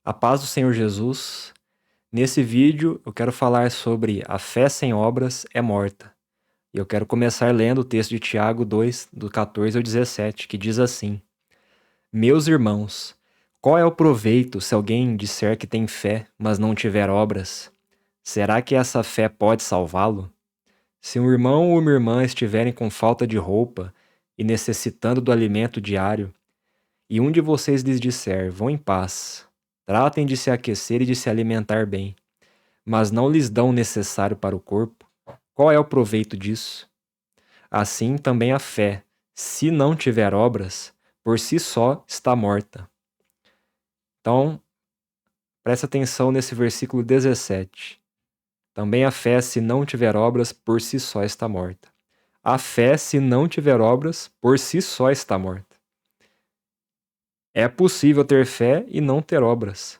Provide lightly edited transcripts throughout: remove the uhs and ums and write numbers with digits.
A paz do Senhor Jesus. Nesse vídeo eu quero falar sobre a fé sem obras é morta. E eu quero começar lendo o texto de Tiago 2, do 14 ao 17, que diz assim: Meus irmãos, qual é o proveito se alguém disser que tem fé, mas não tiver obras? Será que essa fé pode salvá-lo? Se um irmão ou uma irmã estiverem com falta de roupa e necessitando do alimento diário, e um de vocês lhes disser, vão em paz, tratem de se aquecer e de se alimentar bem, mas não lhes dão o necessário para o corpo, qual é o proveito disso? Assim também a fé, se não tiver obras, por si só está morta. Então, presta atenção nesse versículo 17. Também a fé, se não tiver obras, por si só está morta. A fé, se não tiver obras, por si só está morta. É possível ter fé e não ter obras.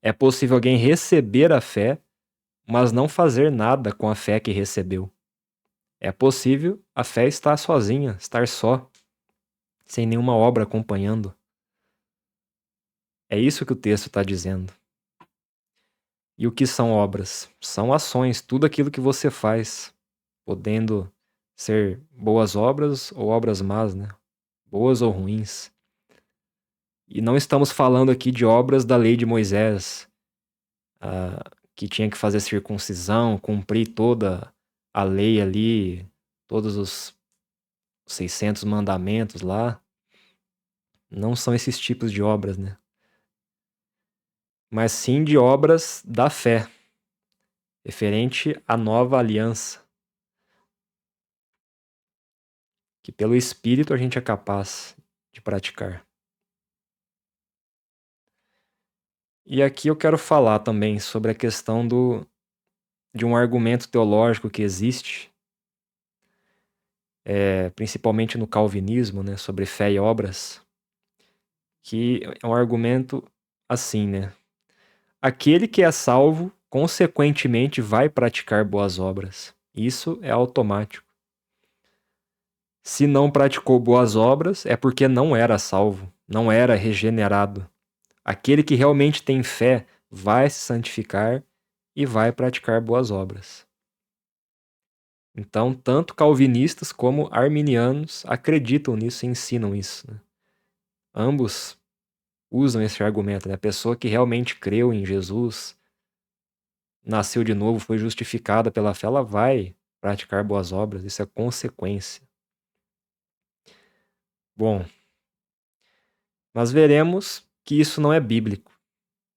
É possível alguém receber a fé, mas não fazer nada com a fé que recebeu. É possível a fé estar sozinha, estar só, sem nenhuma obra acompanhando. É isso que o texto está dizendo. E o que são obras? São ações, tudo aquilo que você faz, podendo ser boas obras ou obras más, né? Boas ou ruins. E não estamos falando aqui de obras da lei de Moisés, que tinha que fazer circuncisão, cumprir toda a lei ali, todos os 600 mandamentos lá. Não são esses tipos de obras, né? Mas sim de obras da fé, referente à nova aliança, que pelo Espírito a gente é capaz de praticar. E aqui eu quero falar também sobre a questão de um argumento teológico que existe, principalmente no calvinismo, né, sobre fé e obras, que é um argumento assim, né? Aquele que é salvo, consequentemente, vai praticar boas obras. Isso é automático. Se não praticou boas obras, é porque não era salvo, não era regenerado. Aquele que realmente tem fé vai se santificar e vai praticar boas obras. Então, tanto calvinistas como arminianos acreditam nisso e ensinam isso, né? Ambos usam esse argumento, né? A pessoa que realmente creu em Jesus, nasceu de novo, foi justificada pela fé, ela vai praticar boas obras, isso é consequência. Bom, mas veremos que isso não é bíblico.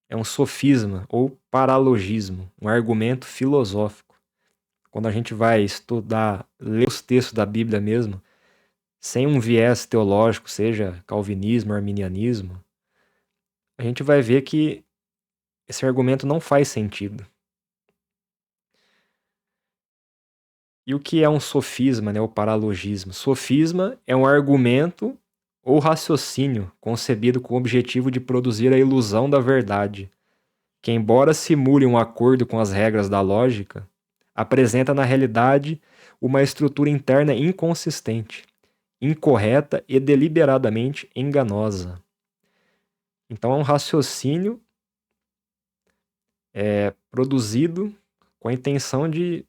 É um sofisma ou paralogismo, um argumento filosófico. Quando a gente vai estudar, ler os textos da Bíblia mesmo, sem um viés teológico, seja calvinismo, arminianismo, a gente vai ver que esse argumento não faz sentido. E o que é um sofisma, né, ou paralogismo? Sofisma é um argumento ou raciocínio concebido com o objetivo de produzir a ilusão da verdade, que, embora simule um acordo com as regras da lógica, apresenta na realidade uma estrutura interna inconsistente, incorreta e deliberadamente enganosa. Então é um raciocínio produzido com a intenção de...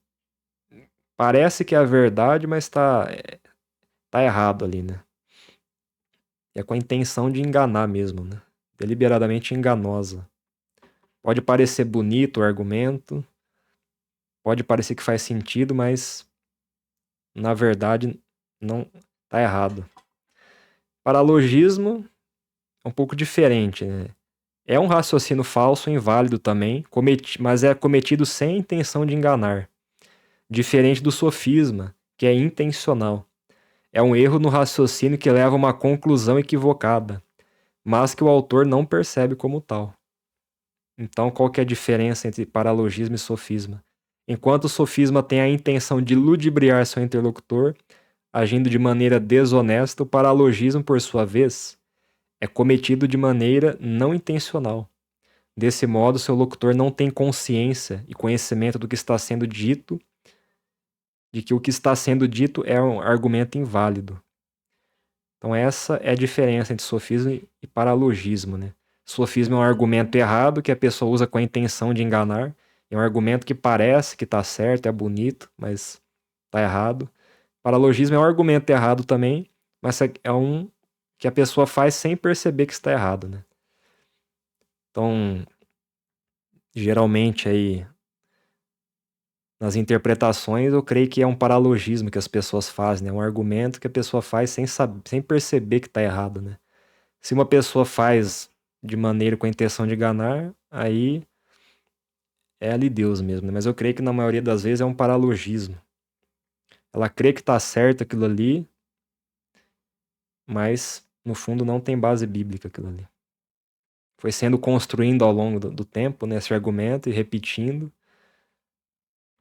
Parece que é a verdade, mas está errado ali, né? É com a intenção de enganar mesmo, né? Deliberadamente enganosa. Pode parecer bonito o argumento, pode parecer que faz sentido, mas na verdade não está errado. Paralogismo é um pouco diferente, né? É um raciocínio falso, inválido também, mas é cometido sem a intenção de enganar. Diferente do sofisma, que é intencional. É um erro no raciocínio que leva a uma conclusão equivocada, mas que o autor não percebe como tal. Então, qual que é a diferença entre paralogismo e sofisma? Enquanto o sofisma tem a intenção de ludibriar seu interlocutor, agindo de maneira desonesta, o paralogismo, por sua vez, é cometido de maneira não intencional. Desse modo, seu locutor não tem consciência e conhecimento do que está sendo dito, de que o que está sendo dito é um argumento inválido. Então essa é a diferença entre sofisma e paralogismo, né? Sofisma é um argumento errado que a pessoa usa com a intenção de enganar. É um argumento que parece que está certo, é bonito, mas está errado. Paralogismo é um argumento errado também, mas é um que a pessoa faz sem perceber que está errado, né? Então, geralmente aí nas interpretações eu creio que é um paralogismo que as pessoas fazem, né? Um argumento que a pessoa faz sem perceber que está errado, né? Se uma pessoa faz de maneira com a intenção de enganar, aí é ali Deus mesmo, né? Mas eu creio que na maioria das vezes é um paralogismo. Ela crê que está certo aquilo ali, mas no fundo não tem base bíblica aquilo ali. Foi sendo construindo ao longo do tempo, né, esse argumento e repetindo,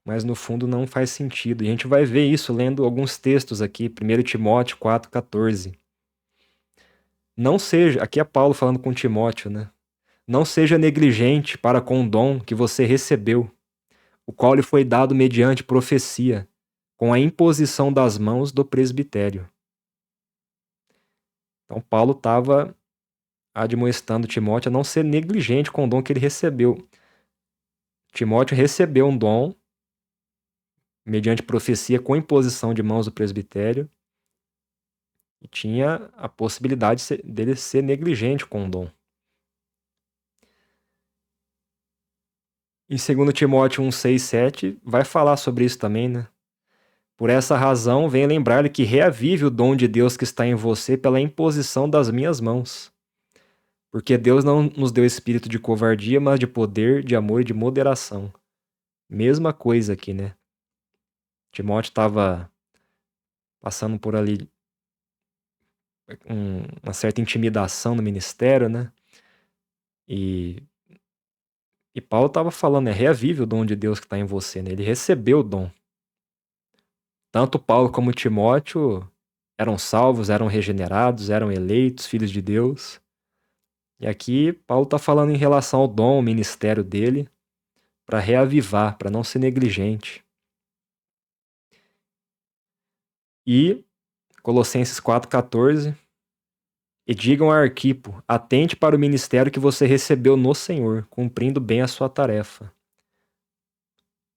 mas no fundo não faz sentido. E a gente vai ver isso lendo alguns textos aqui, 1 Timóteo 4,14. Não seja, aqui é Paulo falando com Timóteo, né? Não seja negligente para com o dom que você recebeu, o qual lhe foi dado mediante profecia, com a imposição das mãos do presbitério. Então Paulo estava admoestando Timóteo a não ser negligente com o dom que ele recebeu. Timóteo recebeu um dom mediante profecia com imposição de mãos do presbitério e tinha a possibilidade dele ser negligente com o dom. Em 2 Timóteo 1, 6, 7 vai falar sobre isso também, né? Por essa razão, venha lembrar-lhe que reavive o dom de Deus que está em você pela imposição das minhas mãos. Porque Deus não nos deu espírito de covardia, mas de poder, de amor e de moderação. Mesma coisa aqui, né? Timóteo estava passando por ali uma certa intimidação no ministério, né? E Paulo estava falando, né? Reavive o dom de Deus que está em você, né? Ele recebeu o dom. Tanto Paulo como Timóteo eram salvos, eram regenerados, eram eleitos, filhos de Deus. E aqui Paulo está falando em relação ao dom, ao ministério dele, para reavivar, para não ser negligente. E Colossenses 4,14: E digam a Arquipo, atente para o ministério que você recebeu no Senhor, cumprindo bem a sua tarefa.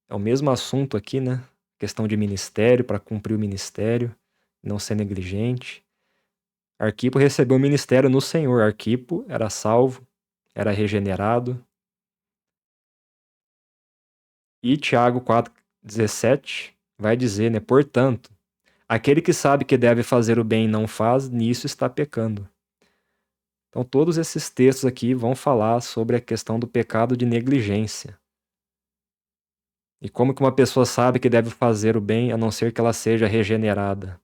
É o mesmo assunto aqui, né? Questão de ministério, para cumprir o ministério, não ser negligente. Arquipo recebeu o ministério no Senhor. Arquipo era salvo, era regenerado. E Tiago 4,17 vai dizer, né? Portanto, aquele que sabe que deve fazer o bem e não faz, nisso está pecando. Então, todos esses textos aqui vão falar sobre a questão do pecado de negligência. E como que uma pessoa sabe que deve fazer o bem a não ser que ela seja regenerada?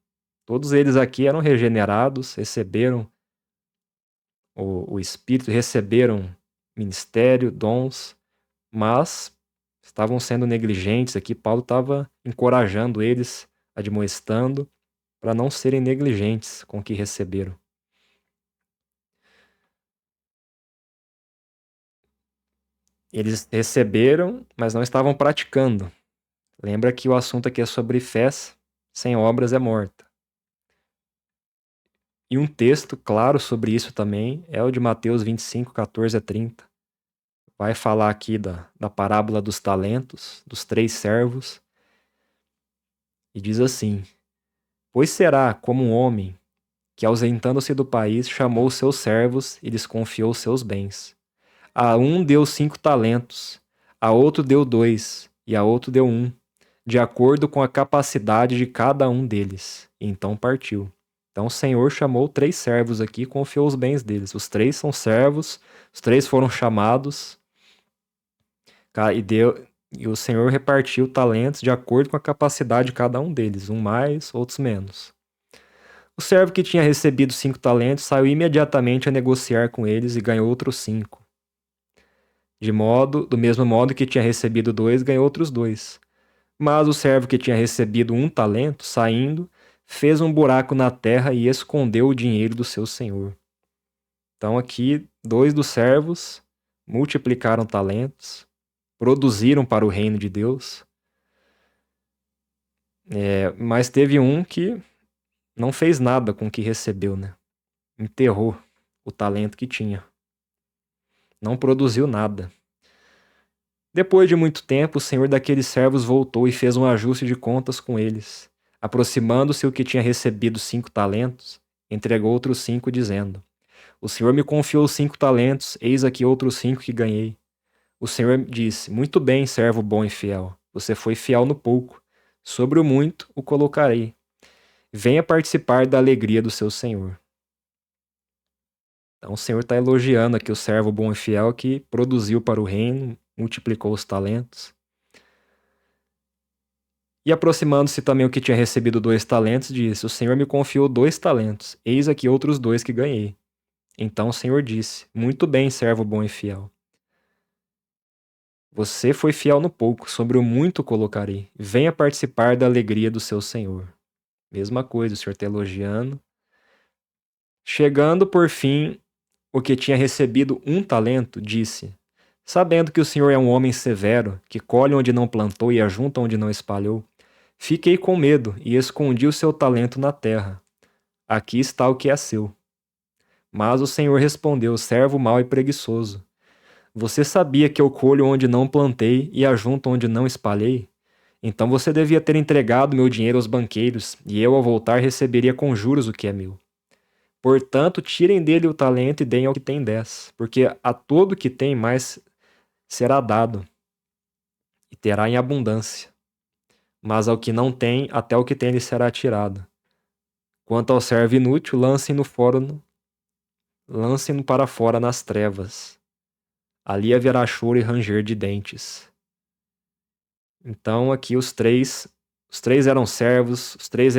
Todos eles aqui eram regenerados, receberam o Espírito, receberam ministério, dons, mas estavam sendo negligentes aqui. Paulo estava encorajando eles, admoestando, para não serem negligentes com o que receberam. Eles receberam, mas não estavam praticando. Lembra que o assunto aqui é sobre fé, sem obras é morta. E um texto claro sobre isso também é o de Mateus 25, 14 a 30. Vai falar aqui da parábola dos talentos, dos 3 servos. E diz assim: Pois será como um homem que, ausentando-se do país, chamou os seus servos e lhes confiou seus bens. A um deu 5 talentos, a outro deu 2, e a outro deu 1, de acordo com a capacidade de cada um deles. E então partiu. Então o Senhor chamou 3 servos aqui e confiou os bens deles. Os 3 são servos, os 3 foram chamados, e o Senhor repartiu talentos de acordo com a capacidade de cada um deles, um mais, outros menos. O servo que tinha recebido 5 talentos saiu imediatamente a negociar com eles e ganhou outros 5. Do mesmo modo que tinha recebido 2, ganhou outros 2. Mas o servo que tinha recebido 1 talento, saindo, fez um buraco na terra e escondeu o dinheiro do seu senhor. Então aqui, 2 dos servos multiplicaram talentos, produziram para o reino de Deus. Mas teve um que não fez nada com o que recebeu, né? Enterrou o talento que tinha. não produziu nada. Depois de muito tempo, o senhor daqueles servos voltou e fez um ajuste de contas com eles. Aproximando-se o que tinha recebido 5 talentos, entregou outros 5, dizendo: O senhor me confiou 5 talentos, eis aqui outros 5 que ganhei. O senhor disse: Muito bem, servo bom e fiel. Você foi fiel no pouco. Sobre o muito o colocarei. Venha participar da alegria do seu senhor. Então o senhor está elogiando aqui o servo bom e fiel que produziu para o reino, multiplicou os talentos. E aproximando-se também o que tinha recebido 2 talentos, disse: O senhor me confiou 2 talentos, eis aqui outros 2 que ganhei. Então o senhor disse: Muito bem, servo bom e fiel. Você foi fiel no pouco, sobre o muito colocarei. Venha participar da alegria do seu senhor. Mesma coisa, o senhor está elogiando. Chegando por fim, o que tinha recebido 1 talento, disse: Sabendo que o senhor é um homem severo, que colhe onde não plantou e ajunta onde não espalhou, fiquei com medo e escondi o seu talento na terra. Aqui está o que é seu. Mas o senhor respondeu: Servo mau e preguiçoso. Você sabia que eu colho onde não plantei e ajunto onde não espalhei? Então você devia ter entregado meu dinheiro aos banqueiros, e eu, ao voltar, receberia com juros o que é meu. Portanto, tirem dele o talento e deem ao que tem 10, porque a todo que tem mais será dado, e terá em abundância. Mas ao que não tem, até o que tem lhe será tirado. Quanto ao servo inútil, lancem-no para fora nas trevas. Ali haverá choro e ranger de dentes. Então aqui os três eram servos, os três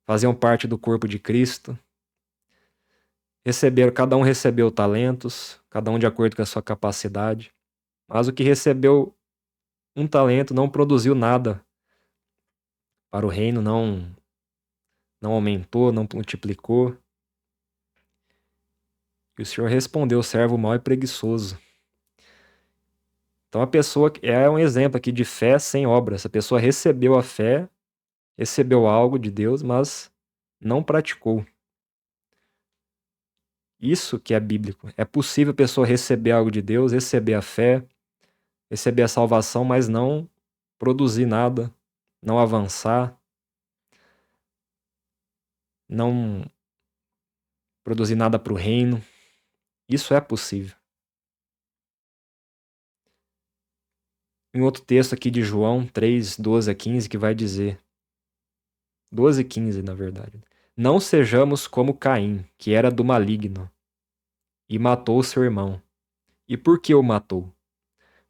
faziam parte do corpo de Cristo. Cada um recebeu talentos, cada um de acordo com a sua capacidade. Mas o que recebeu 1 talento não produziu nada para o reino, não aumentou, não multiplicou. E o Senhor respondeu: servo mau e preguiçoso. Então a pessoa é um exemplo aqui de fé sem obras. A pessoa recebeu a fé, recebeu algo de Deus, mas não praticou. Isso que é bíblico. É possível a pessoa receber algo de Deus, receber a fé, receber a salvação, mas não produzir nada, não avançar, não produzir nada para o reino. Isso é possível. Em outro texto aqui de João 3, 12 a 15, que vai dizer, 12 e 15 na verdade: Não sejamos como Caim, que era do maligno, e matou seu irmão. E por que o matou?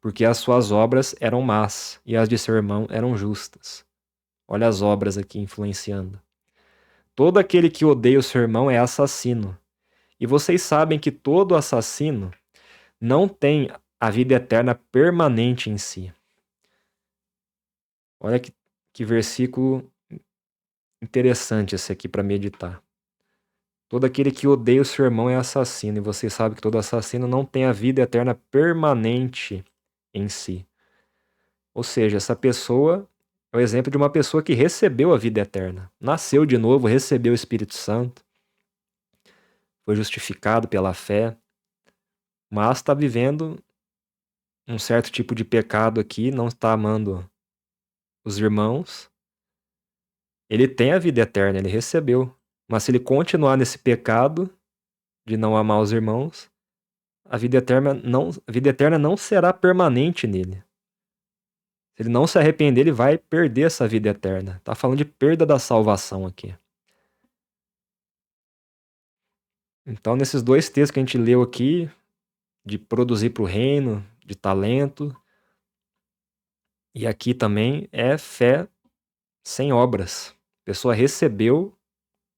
Porque as suas obras eram más, e as de seu irmão eram justas. Olha as obras aqui influenciando. Todo aquele que odeia o seu irmão é assassino. E vocês sabem que todo assassino não tem a vida eterna permanente em si. Olha que versículo interessante esse aqui para meditar. Todo aquele que odeia o seu irmão é assassino, e vocês sabem que todo assassino não tem a vida eterna permanente em si. Ou seja, essa pessoa é o exemplo de uma pessoa que recebeu a vida eterna. Nasceu de novo, recebeu o Espírito Santo, foi justificado pela fé, mas está vivendo um certo tipo de pecado aqui, não está amando os irmãos. Ele tem a vida eterna, ele recebeu. Mas se ele continuar nesse pecado de não amar os irmãos, a vida eterna não será permanente nele. Se ele não se arrepender, ele vai perder essa vida eterna. Está falando de perda da salvação aqui. Então, nesses 2 textos que a gente leu aqui, de produzir para o reino, de talento, e aqui também é fé sem obras. A pessoa recebeu,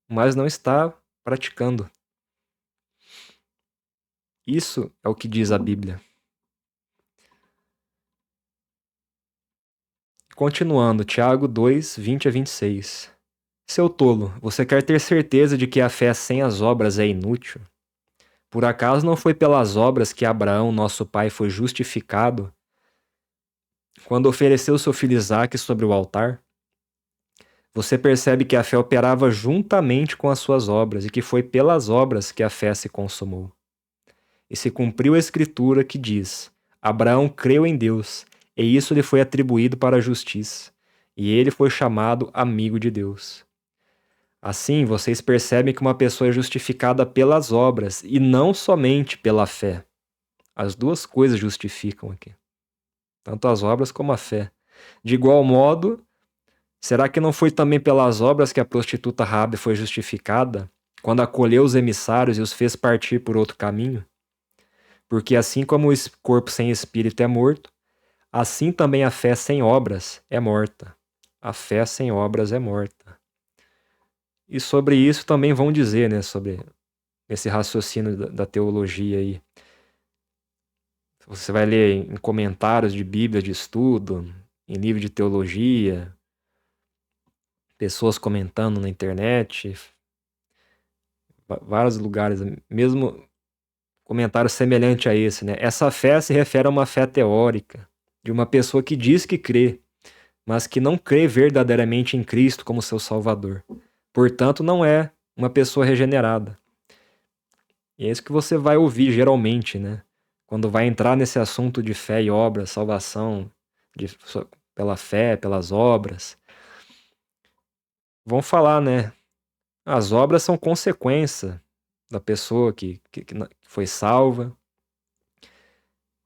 mas não está praticando. Isso é o que diz a Bíblia. Continuando, Tiago 2, 20 a 26. Seu tolo, você quer ter certeza de que a fé sem as obras é inútil? Por acaso não foi pelas obras que Abraão, nosso pai, foi justificado quando ofereceu seu filho Isaque sobre o altar? Você percebe que a fé operava juntamente com as suas obras e que foi pelas obras que a fé se consumou. e se cumpriu a escritura que diz: Abraão creu em Deus, e isso lhe foi atribuído para a justiça, e ele foi chamado amigo de Deus. Assim, vocês percebem que uma pessoa é justificada pelas obras e não somente pela fé. As duas coisas justificam aqui, tanto as obras como a fé. De igual modo, será que não foi também pelas obras que a prostituta Raabe foi justificada, quando acolheu os emissários e os fez partir por outro caminho? Porque assim como o corpo sem espírito é morto, assim também a fé sem obras é morta. A fé sem obras é morta. E sobre isso também vão dizer, né, sobre esse raciocínio da teologia aí. Você vai ler em comentários de Bíblia de estudo, em livro de teologia, pessoas comentando na internet, vários lugares, mesmo comentário semelhante a esse, né? Essa fé se refere a uma fé teórica, de uma pessoa que diz que crê, mas que não crê verdadeiramente em Cristo como seu Salvador. Portanto, não é uma pessoa regenerada. E é isso que você vai ouvir geralmente, né? Quando vai entrar nesse assunto de fé e obras, salvação pela fé, pelas obras. Vão falar, né? As obras são consequência da pessoa que foi salva.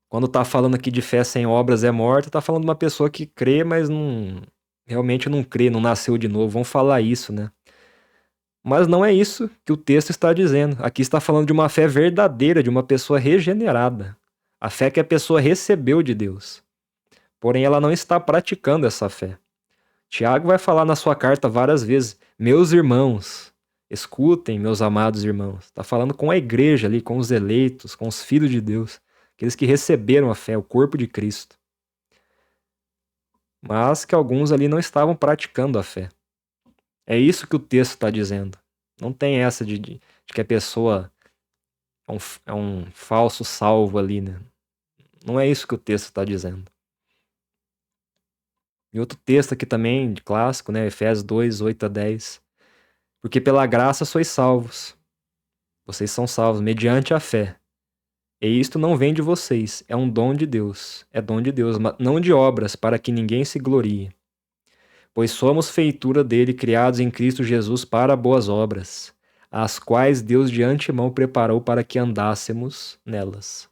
Quando tá falando aqui de fé sem obras é morta, tá falando de uma pessoa que crê, mas realmente não crê, não nasceu de novo. Vão falar isso, né? Mas não é isso que o texto está dizendo. Aqui está falando de uma fé verdadeira, de uma pessoa regenerada. A fé que a pessoa recebeu de Deus. Porém, ela não está praticando essa fé. Tiago vai falar na sua carta várias vezes: meus irmãos, escutem, meus amados irmãos. Está falando com a igreja ali, com os eleitos, com os filhos de Deus, aqueles que receberam a fé, o corpo de Cristo. Mas que alguns ali não estavam praticando a fé. É isso que o texto está dizendo. Não tem essa de que a pessoa é um falso salvo ali, né? Não é isso que o texto está dizendo. E outro texto aqui também, de clássico, né? Efésios 2, 8 a 10. Porque pela graça sois salvos. Vocês são salvos mediante a fé. E isto não vem de vocês, é um dom de Deus. É dom de Deus, mas não de obras, para que ninguém se glorie. Pois somos feitura dele, criados em Cristo Jesus para boas obras, as quais Deus de antemão preparou para que andássemos nelas.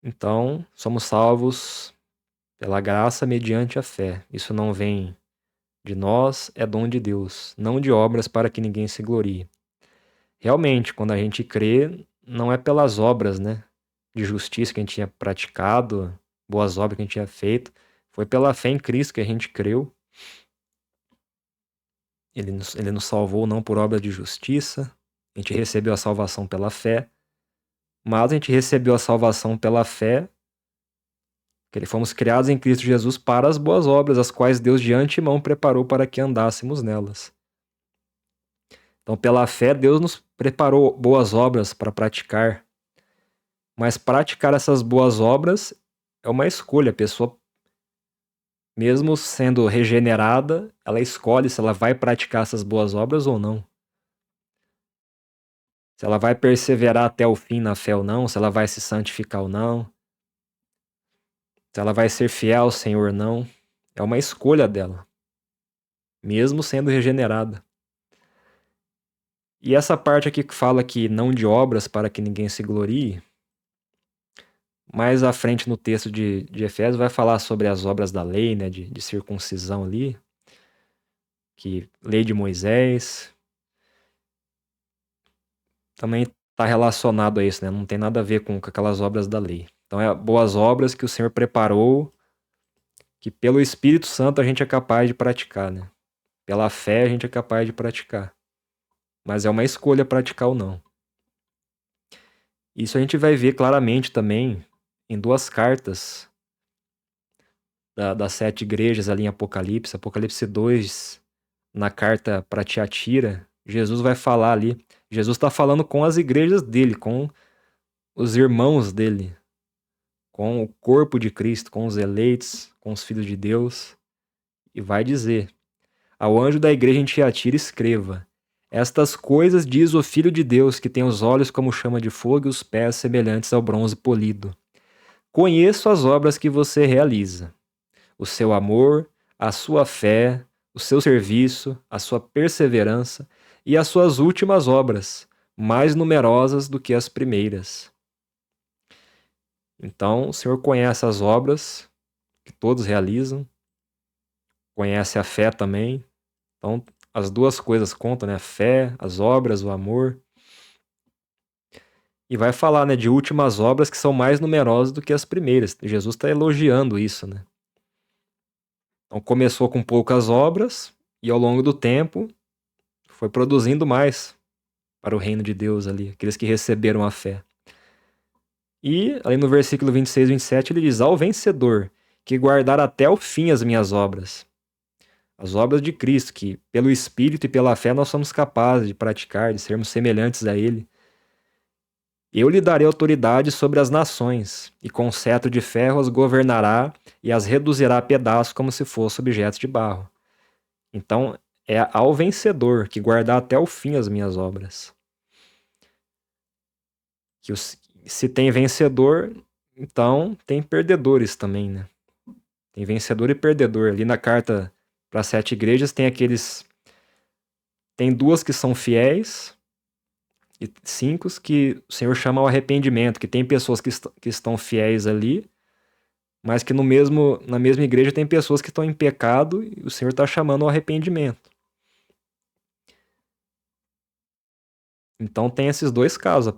Então, somos salvos pela graça mediante a fé. Isso não vem de nós, é dom de Deus, não de obras para que ninguém se glorie. Realmente, quando a gente crê, não é pelas obras, né, de justiça que a gente tinha praticado, boas obras que a gente tinha feito, foi pela fé em Cristo que a gente creu. Ele nos salvou não por obra de justiça, a gente recebeu a salvação pela fé, mas a gente recebeu a salvação pela fé, que fomos criados em Cristo Jesus para as boas obras, as quais Deus de antemão preparou para que andássemos nelas. Então, pela fé, Deus nos preparou boas obras para praticar. Mas praticar essas boas obras é uma escolha. A pessoa, mesmo sendo regenerada, ela escolhe se ela vai praticar essas boas obras ou não. Se ela vai perseverar até o fim na fé ou não, se ela vai se santificar ou não, se ela vai ser fiel ao Senhor ou não. É uma escolha dela, mesmo sendo regenerada. E essa parte aqui que fala que não de obras para que ninguém se glorie, mais à frente no texto de Efésios vai falar sobre as obras da lei, né, de circuncisão ali, que lei de Moisés, também está relacionado a isso, né? Não tem nada a ver com aquelas obras da lei. Então é boas obras que o Senhor preparou, que pelo Espírito Santo a gente é capaz de praticar, né? Pela fé a gente é capaz de praticar. Mas é uma escolha praticar ou não. Isso a gente vai ver claramente também em duas cartas das 7 igrejas ali em Apocalipse. Apocalipse 2, na carta para Tiatira, Jesus vai falar ali. Jesus está falando com as igrejas dele, com os irmãos dele, com o corpo de Cristo, com os eleitos, com os filhos de Deus. E vai dizer: ao anjo da igreja em Tiatira escreva: Estas coisas diz o Filho de Deus, que tem os olhos como chama de fogo e os pés semelhantes ao bronze polido. Conheço as obras que você realiza, o seu amor, a sua fé, o seu serviço, a sua perseverança e as suas últimas obras, mais numerosas do que as primeiras. Então, o Senhor conhece as obras que todos realizam, conhece a fé também. Então, as duas coisas contam, né? A fé, as obras, o amor. E vai falar, né, de últimas obras que são mais numerosas do que as primeiras. Jesus está elogiando isso, né? Então, começou com poucas obras e ao longo do tempo foi produzindo mais para o reino de Deus ali, aqueles que receberam a fé. E, ali no versículo 26 e 27, ele diz: ao vencedor, que guardar até o fim as minhas obras. As obras de Cristo, que pelo Espírito e pela fé nós somos capazes de praticar, de sermos semelhantes a Ele. Eu lhe darei autoridade sobre as nações, e com cetro de ferro as governará e as reduzirá a pedaços como se fossem objetos de barro. Então, é ao vencedor que guardar até o fim as minhas obras. Se tem vencedor, então tem perdedores também, né? Tem vencedor e perdedor. Ali na carta para as 7 igrejas tem aqueles... Tem 2 que são fiéis e 5 que o Senhor chama ao arrependimento, que tem pessoas que estão fiéis ali, mas que na mesma igreja tem pessoas que estão em pecado e o Senhor está chamando ao arrependimento. Então tem esses 2 casos.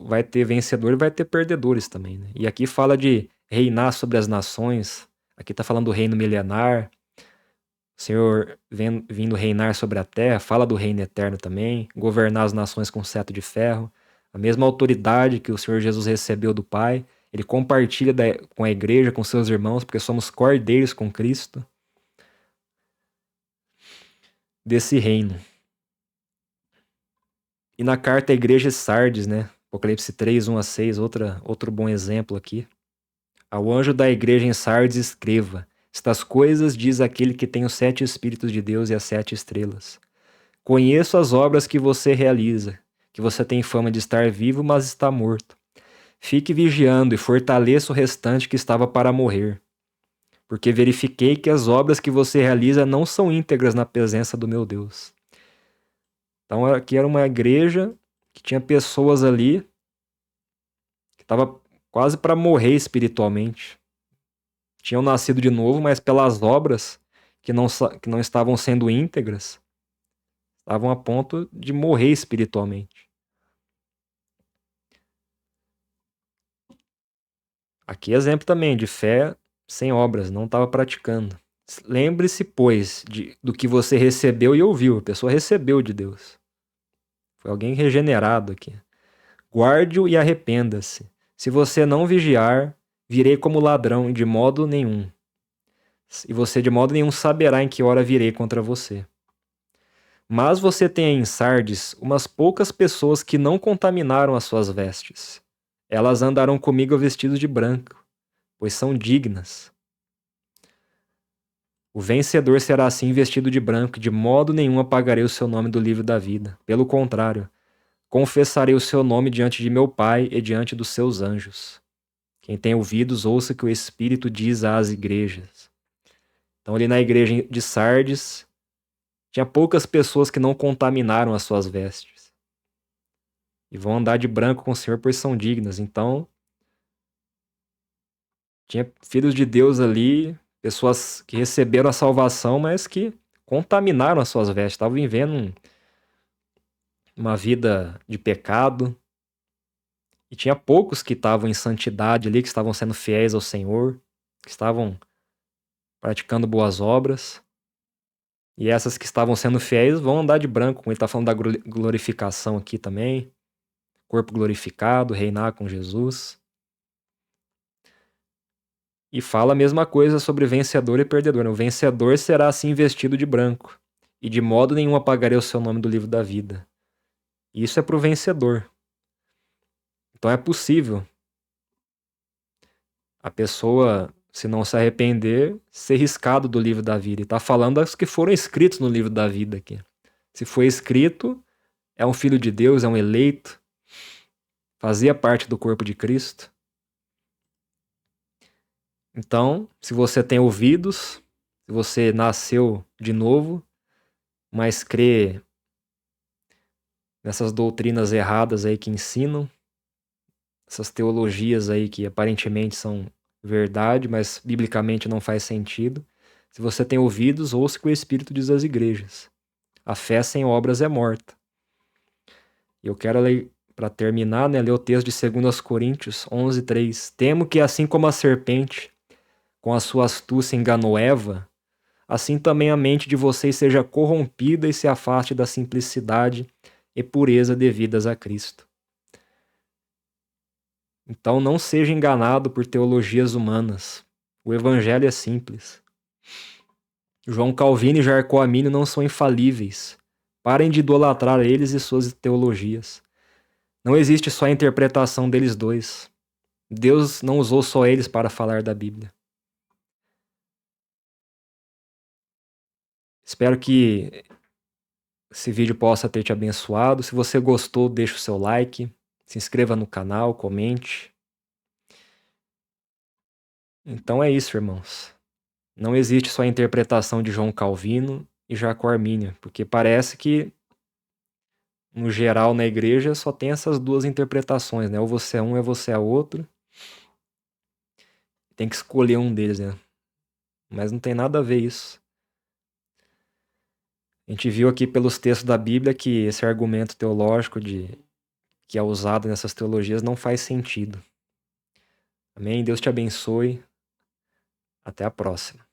Vai ter vencedor e vai ter perdedores também, né? E aqui fala de reinar sobre as nações. Aqui está falando do reino milenar. O Senhor vindo reinar sobre a terra, fala do reino eterno também, governar as nações com cetro de ferro, a mesma autoridade que o Senhor Jesus recebeu do Pai, ele compartilha com a igreja, com seus irmãos, porque somos cordeiros com Cristo, desse reino. E na carta à igreja de Sardes, né? Apocalipse 3, 1 a 6, outro bom exemplo aqui. Ao anjo da igreja em Sardes escreva: estas coisas diz aquele que tem os 7 Espíritos de Deus e as 7 estrelas. Conheço as obras que você realiza, que você tem fama de estar vivo, mas está morto. Fique vigiando e fortaleça o restante que estava para morrer, porque verifiquei que as obras que você realiza não são íntegras na presença do meu Deus. Então aqui era uma igreja que tinha pessoas ali que estavam quase para morrer espiritualmente. Tinham nascido de novo, mas pelas obras que não estavam sendo íntegras, estavam a ponto de morrer espiritualmente. Aqui exemplo também de fé sem obras, não estava praticando. Lembre-se, pois, do que você recebeu e ouviu. A pessoa recebeu de Deus. Foi alguém regenerado aqui. Guarde-o e arrependa-se. Se você não vigiar, virei como ladrão e de modo nenhum. E você de modo nenhum saberá em que hora virei contra você. Mas você tem em Sardes umas poucas pessoas que não contaminaram as suas vestes. Elas andarão comigo vestidas de branco, pois são dignas. O vencedor será assim vestido de branco, e de modo nenhum apagarei o seu nome do livro da vida. Pelo contrário, confessarei o seu nome diante de meu Pai e diante dos seus anjos. Quem tem ouvidos, ouça o que o Espírito diz às igrejas. Então, ali na igreja de Sardes, tinha poucas pessoas que não contaminaram as suas vestes. E vão andar de branco com o Senhor, pois são dignas. Então, tinha filhos de Deus ali, pessoas que receberam a salvação, mas que contaminaram as suas vestes. Estavam vivendo uma vida de pecado. E tinha poucos que estavam em santidade ali, que estavam sendo fiéis ao Senhor, que estavam praticando boas obras. E essas que estavam sendo fiéis vão andar de branco, como ele está falando da glorificação aqui também. Corpo glorificado, reinar com Jesus. E fala a mesma coisa sobre vencedor e perdedor. O vencedor será assim vestido de branco, e de modo nenhum apagarei o seu nome do livro da vida. Isso é para o vencedor. Então é possível a pessoa, se não se arrepender, ser riscado do livro da vida. E está falando das que foram escritos no livro da vida aqui. Se foi escrito, é um filho de Deus, é um eleito, fazia parte do corpo de Cristo. Então, se você tem ouvidos, se você nasceu de novo, mas crê nessas doutrinas erradas aí que ensinam, essas teologias aí que aparentemente são verdade, mas biblicamente não faz sentido. Se você tem ouvidos, ouça o que o Espírito diz às igrejas. A fé sem obras é morta. Eu quero ler, para terminar, ler o texto de 2 Coríntios 11:3. Temo que assim como a serpente, com a sua astúcia enganou Eva, assim também a mente de vocês seja corrompida e se afaste da simplicidade e pureza devidas a Cristo. Então não seja enganado por teologias humanas. O evangelho é simples. João Calvino e Jarcó Amínio não são infalíveis. Parem de idolatrar eles e suas teologias. Não existe só a interpretação deles dois. Deus não usou só eles para falar da Bíblia. Espero que esse vídeo possa ter te abençoado. Se você gostou, deixe o seu like, se inscreva no canal, comente. Então é isso, irmãos. Não existe só a interpretação de João Calvino e Jacó Armínio, porque parece que, no geral, na igreja só tem essas duas interpretações, né? Ou você é um, ou você é outro. Tem que escolher um deles, né? Mas não tem nada a ver isso. A gente viu aqui pelos textos da Bíblia que esse argumento teológico que é usado nessas teologias não faz sentido. Amém? Deus te abençoe. Até a próxima.